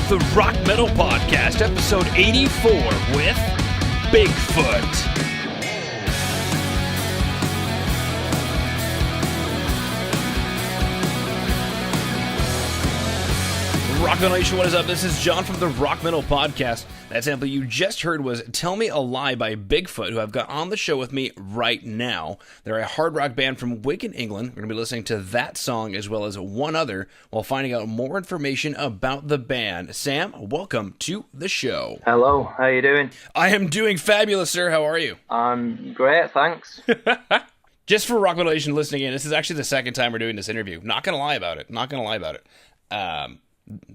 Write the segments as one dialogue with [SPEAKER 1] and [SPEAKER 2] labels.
[SPEAKER 1] the Rock Metal Podcast, episode 84 with Bigfoot. Rock Metal Nation, what is up? This is John from the Rock Metal Podcast. That sample you just heard was Tell Me a Lie by Bigfoot, who I've got on the show with me right now. They're a hard rock band from Wigan, England. We're going to be listening to that song as well as one other while finding out more information about the band. Sam, welcome to the show.
[SPEAKER 2] Hello, how you doing?
[SPEAKER 1] I am doing fabulous, sir. How are you?
[SPEAKER 2] I'm great, thanks.
[SPEAKER 1] Just for Rock Metal Nation listening in, this is actually the second time we're doing this interview. Not going to lie about it.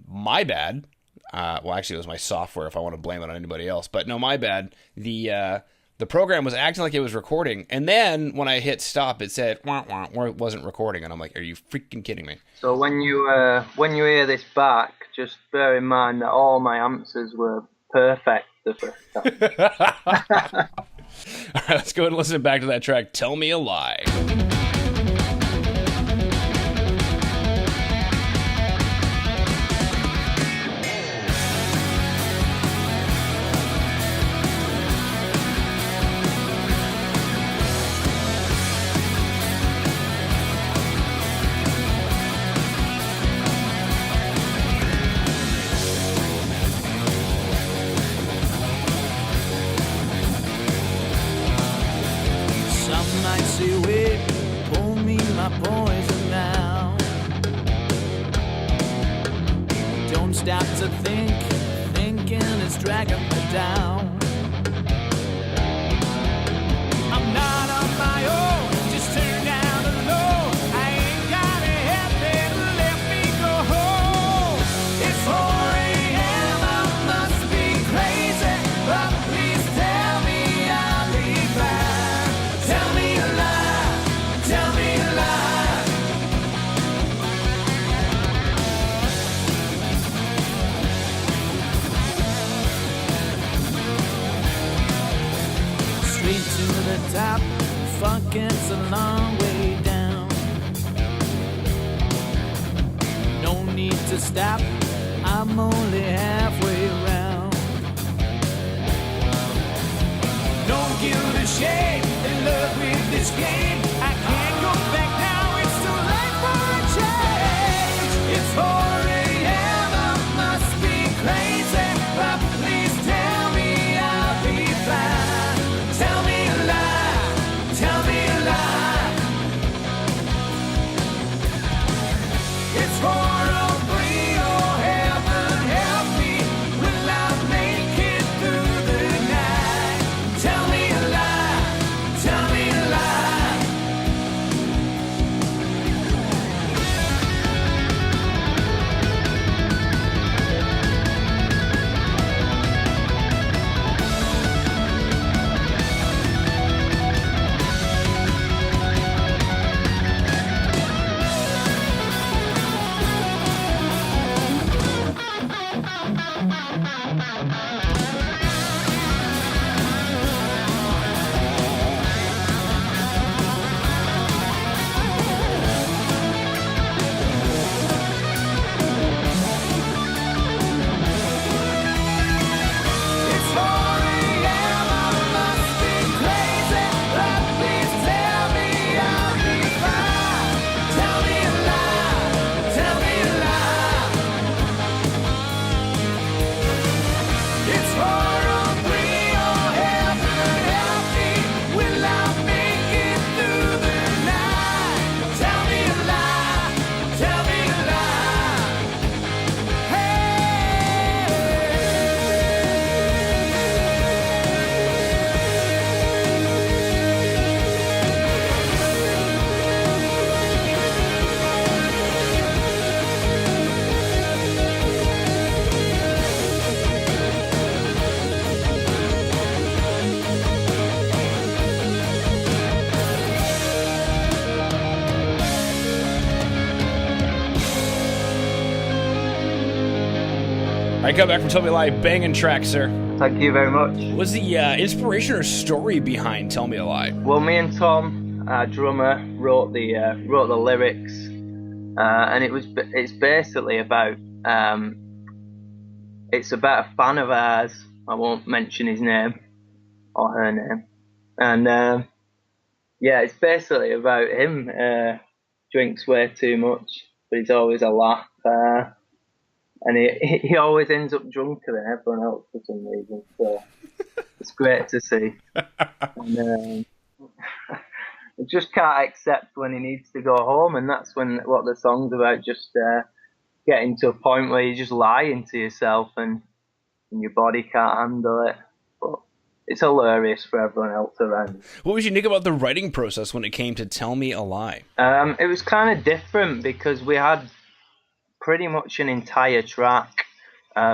[SPEAKER 1] My bad. Well, actually, it was my software if I want to blame it on anybody else. But no, my bad. The program was acting like it was recording, and then when I hit stop, it said, wah, wah, or it wasn't recording. And I'm like, are you freaking kidding me?
[SPEAKER 2] So when you hear this back, just bear in mind that all my answers were perfect the first time.
[SPEAKER 1] All right, let's go and listen back to that track, Tell Me a Lie.
[SPEAKER 3] Stop to think, thinking is dragging me down. I'm not on my own, just turn down the low. I ain't got a head to let me go home. It's 4 a.m., I must be crazy, but please tell me I'll be fine. Tell me a lie, tell me a lie. To the top, fuck, it's a long way down. No need to stop, I'm only halfway around. Don't give a shame, in love with this game. I can't go back now, it's too late for a change. It's 4 a.m., I must be crazy, but please tell me I'll be fine. Tell me a lie, tell me a lie. It's 4:03, oh heaven help me. Will I make it through the night? Tell me a lie, tell me a lie.
[SPEAKER 1] All right, come back from Tell Me a Lie, banging track, sir.
[SPEAKER 2] Thank you very much.
[SPEAKER 1] What was the inspiration or story behind Tell Me a Lie?
[SPEAKER 2] Well, me and Tom, our drummer, wrote the lyrics, and it's basically about it's about a fan of ours. I won't mention his name or her name. And yeah, it's basically about him. Drinks way too much, but he's always a laugh. And he always ends up drunker than everyone else for some reason. So it's great to see. And I just can't accept when he needs to go home, and that's what the song's about. Just getting to a point where you're just lying to yourself and your body can't handle it. But it's hilarious for everyone else around.
[SPEAKER 1] What was unique about the writing process when it came to Tell Me a Lie?
[SPEAKER 2] It was kind of different because we had pretty much an entire track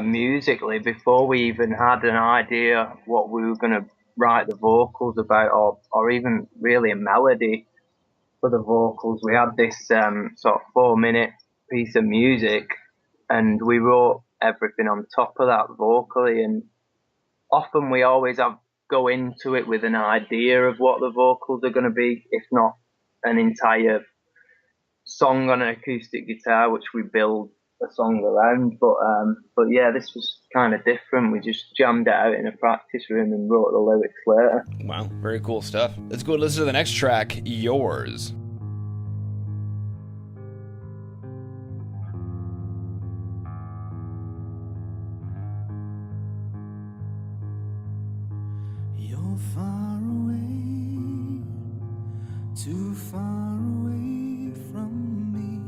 [SPEAKER 2] musically before we even had an idea what we were going to write the vocals about, or even really a melody for the vocals. We had this sort of 4-minute piece of music, and we wrote everything on top of that vocally. And often we always go into it with an idea of what the vocals are going to be, if not an entire song on an acoustic guitar, which we build a song around. But yeah, this was kind of different. We just jammed it out in a practice room and wrote the lyrics later.
[SPEAKER 1] Wow, very cool stuff. Let's go listen to the next track, Yours.
[SPEAKER 3] You're far away, too far away from me.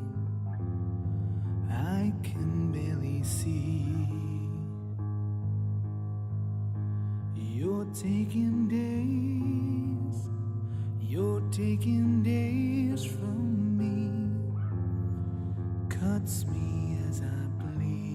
[SPEAKER 3] I can barely see. You're taking days from me. Cuts me as I bleed.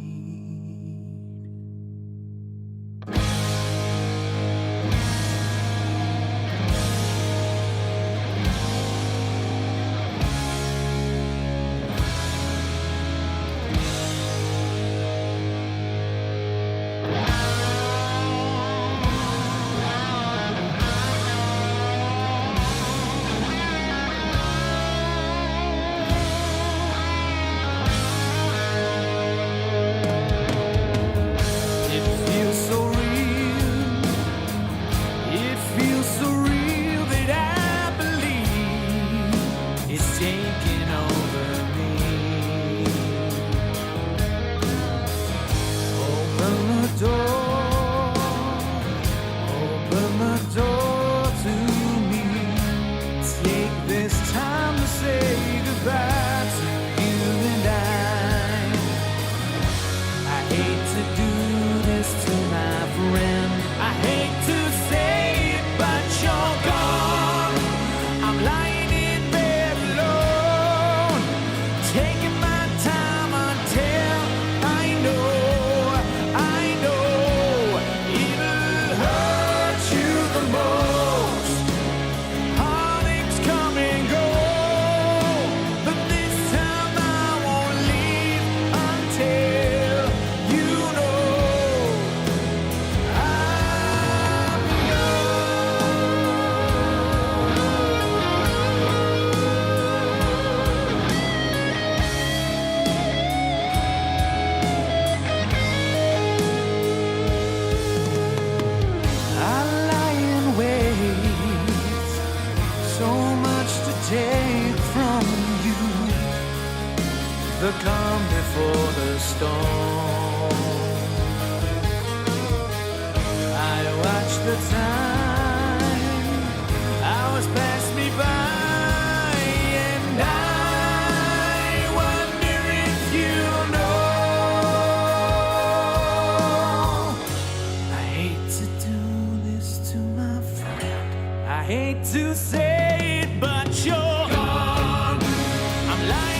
[SPEAKER 3] The calm before the storm. I watch the time, hours pass me by, and I wonder if you know. I hate to do this to my friend. I hate to say it, but you're gone. I'm lying.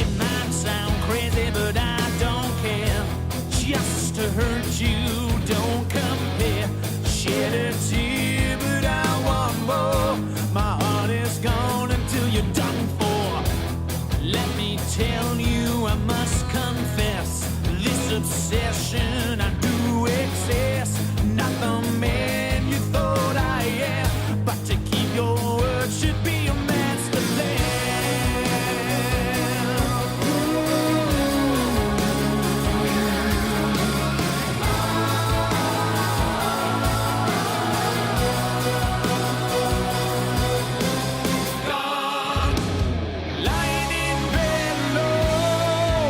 [SPEAKER 3] It might sound crazy, but I don't care. Just to hurt you, don't compare. Shed a tear, but I want more. My heart is gone until you're done for. Let me tell you, I must confess, this obsession I do excess. Not the man you thought I am, but to keep your word should be a master plan. Gone, lying in bed low,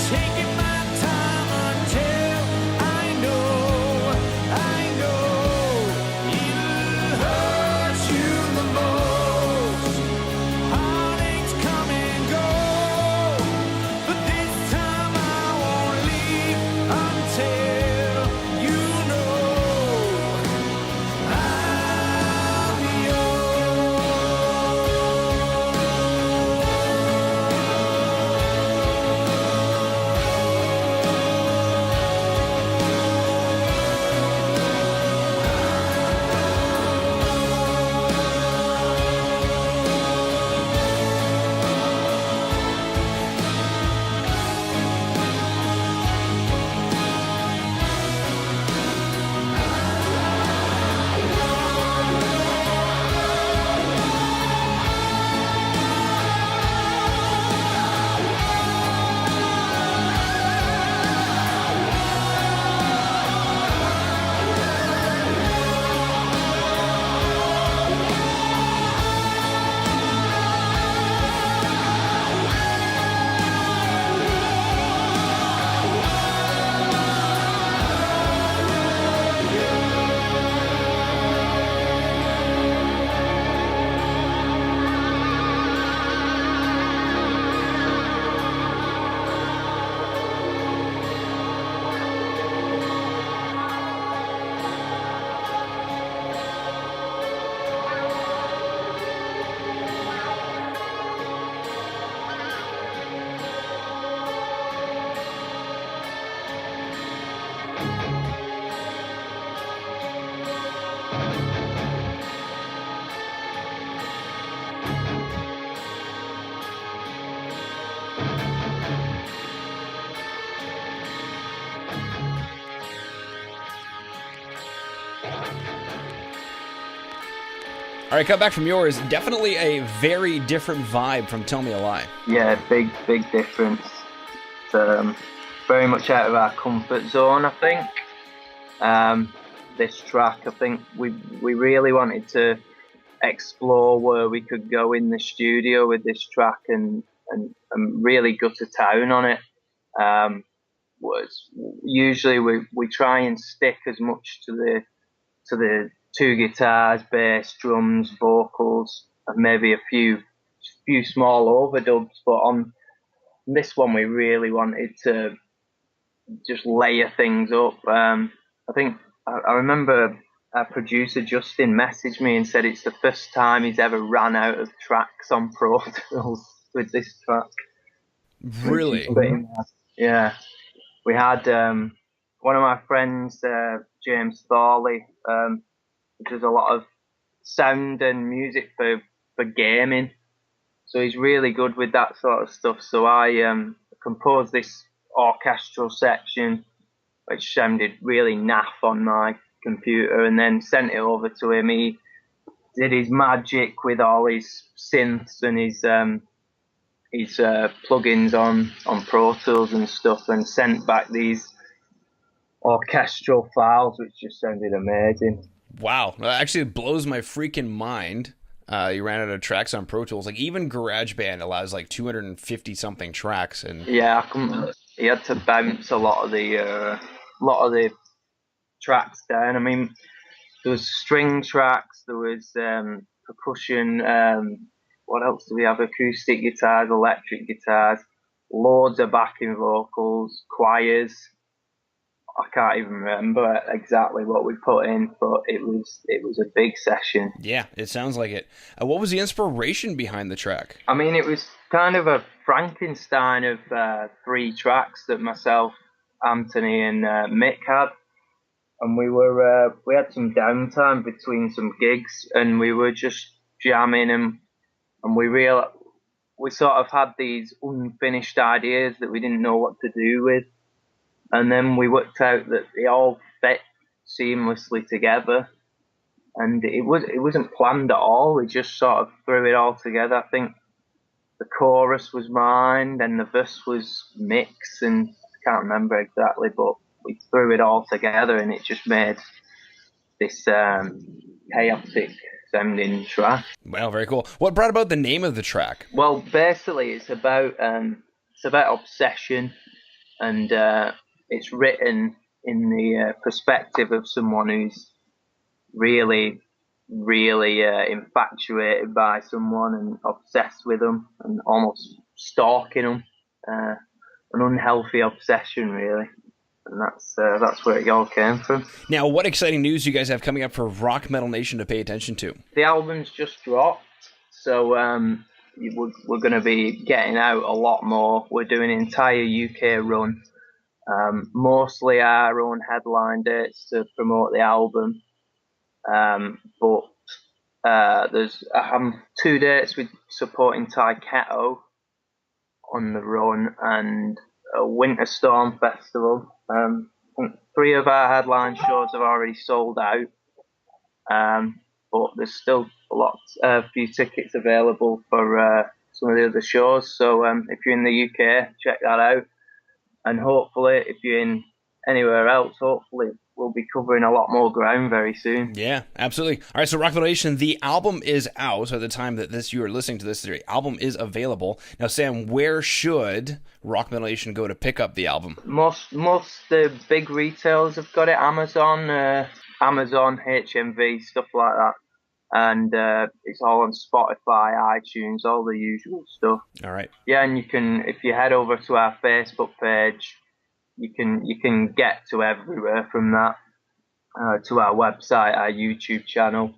[SPEAKER 3] taking my time until I know it'll hurt you the most. Heartaches come and go, but this time I won't leave until you know I'm
[SPEAKER 1] All right, cut back from yours. Definitely a very different vibe from Tell Me a Lie.
[SPEAKER 2] Yeah, big difference. It's, very much out of our comfort zone, I think. This track, I think we really wanted to explore where we could go in the studio with this track and really go to town on it. Was usually we try and stick as much to the two guitars, bass, drums, vocals, and maybe a few small overdubs. But on this one, we really wanted to just layer things up. I think I remember our producer Justin messaged me and said it's the first time he's ever ran out of tracks on Pro Tools with this track.
[SPEAKER 1] Really?
[SPEAKER 2] Yeah. We had one of my friends, James Thorley, does a lot of sound and music for gaming. So he's really good with that sort of stuff. So I composed this orchestral section, which sounded really naff on my computer, and then sent it over to him. He did his magic with all his synths and his plugins on Pro Tools and stuff, and sent back these orchestral files, which just sounded amazing.
[SPEAKER 1] Wow. Actually, it blows my freaking mind. You ran out of tracks on Pro Tools. Like, even GarageBand allows like 250 something tracks, and
[SPEAKER 2] Yeah, he had to bounce a lot of the tracks down. I mean, there was string tracks, there was percussion. What else do we have? Acoustic guitars, electric guitars, loads of backing vocals, choirs, I can't even remember exactly what we put in, but it was a big session.
[SPEAKER 1] Yeah, it sounds like it. What was the inspiration behind the track?
[SPEAKER 2] I mean, it was kind of a Frankenstein of 3 tracks that myself, Anthony, and Mick had, and we had some downtime between some gigs, and we were just jamming, and we sort of had these unfinished ideas that we didn't know what to do with, and then we worked out that they all fit seamlessly together, and it wasn't planned at all. We just sort of threw it all together. I think the chorus was mine, then the verse was Mick's, and I can't remember exactly, but we threw it all together, and it just made this chaotic sounding track.
[SPEAKER 1] Wow, very cool. What brought about the name of the track?
[SPEAKER 2] Well, basically, it's about obsession, and it's written in the perspective of someone who's really, really infatuated by someone and obsessed with them and almost stalking them. An unhealthy obsession, really. And that's where it all came from.
[SPEAKER 1] Now, what exciting news you guys have coming up for Rock Metal Nation to pay attention to?
[SPEAKER 2] The album's just dropped, so we're going to be getting out a lot more. We're doing an entire UK run, mostly our own headline dates to promote the album. But there's 2 dates with supporting Thai Keto on the run, and a Winter Storm Festival. I think 3 of our headline shows have already sold out, but there's still a few tickets available for some of the other shows. So if you're in the UK, check that out, and hopefully if you're in anywhere else, hopefully we'll be covering a lot more ground very soon.
[SPEAKER 1] Yeah, absolutely. All right, so Rock Metal Nation, the album is out. So at the time that you are listening to this, the album is available. Now, Sam, where should Rock Metal Nation go to pick up the album?
[SPEAKER 2] Most the big retailers have got it. Amazon, HMV, stuff like that. And it's all on Spotify, iTunes, all the usual stuff.
[SPEAKER 1] All right.
[SPEAKER 2] Yeah, and you can, if you head over to our Facebook page, you can get to everywhere from that, to our website, our YouTube channel,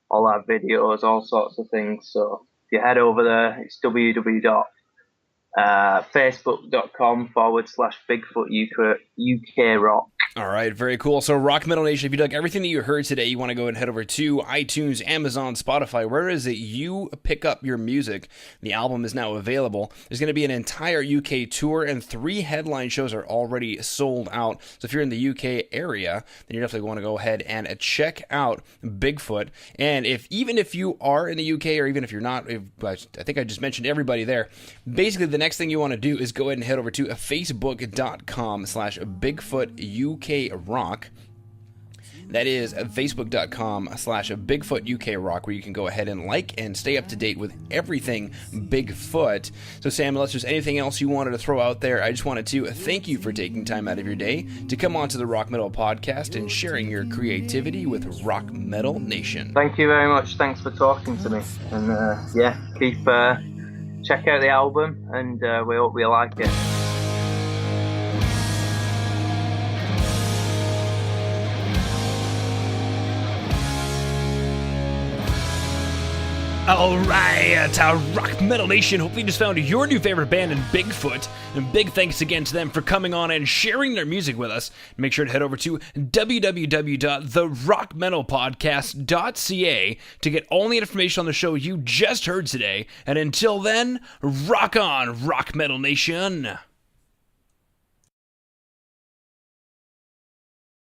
[SPEAKER 2] all our videos, all sorts of things. So if you head over there, it's www.facebook.com/Bigfoot UK Rock.
[SPEAKER 1] All right, very cool. So Rock Metal Nation, if you dug everything that you heard today, you want to go and head over to iTunes, Amazon, Spotify, where is it you pick up your music. The album is now available. There's going to be an entire UK tour, and 3 headline shows are already sold out. So if you're in the UK area, then you're definitely going to go ahead and check out Bigfoot. And even if you are in the UK, or even if you're not, I think I just mentioned everybody there, basically the next thing you want to do is go ahead and head over to facebook.com/BigfootUK Rock. That is facebook.com/Bigfoot UK Rock, where you can go ahead and like and stay up to date with everything Bigfoot. So Sam, unless there's anything else you wanted to throw out there, I just wanted to thank you for taking time out of your day to come on to the Rock Metal Podcast and sharing your creativity with Rock Metal Nation.
[SPEAKER 2] Thank you very much. Thanks for talking to me. And keep check out the album, and we hope you like it.
[SPEAKER 1] All right, Rock Metal Nation. Hopefully you just found your new favorite band in Bigfoot. And big thanks again to them for coming on and sharing their music with us. Make sure to head over to www.therockmetalpodcast.ca to get all the information on the show you just heard today. And until then, rock on, Rock Metal Nation.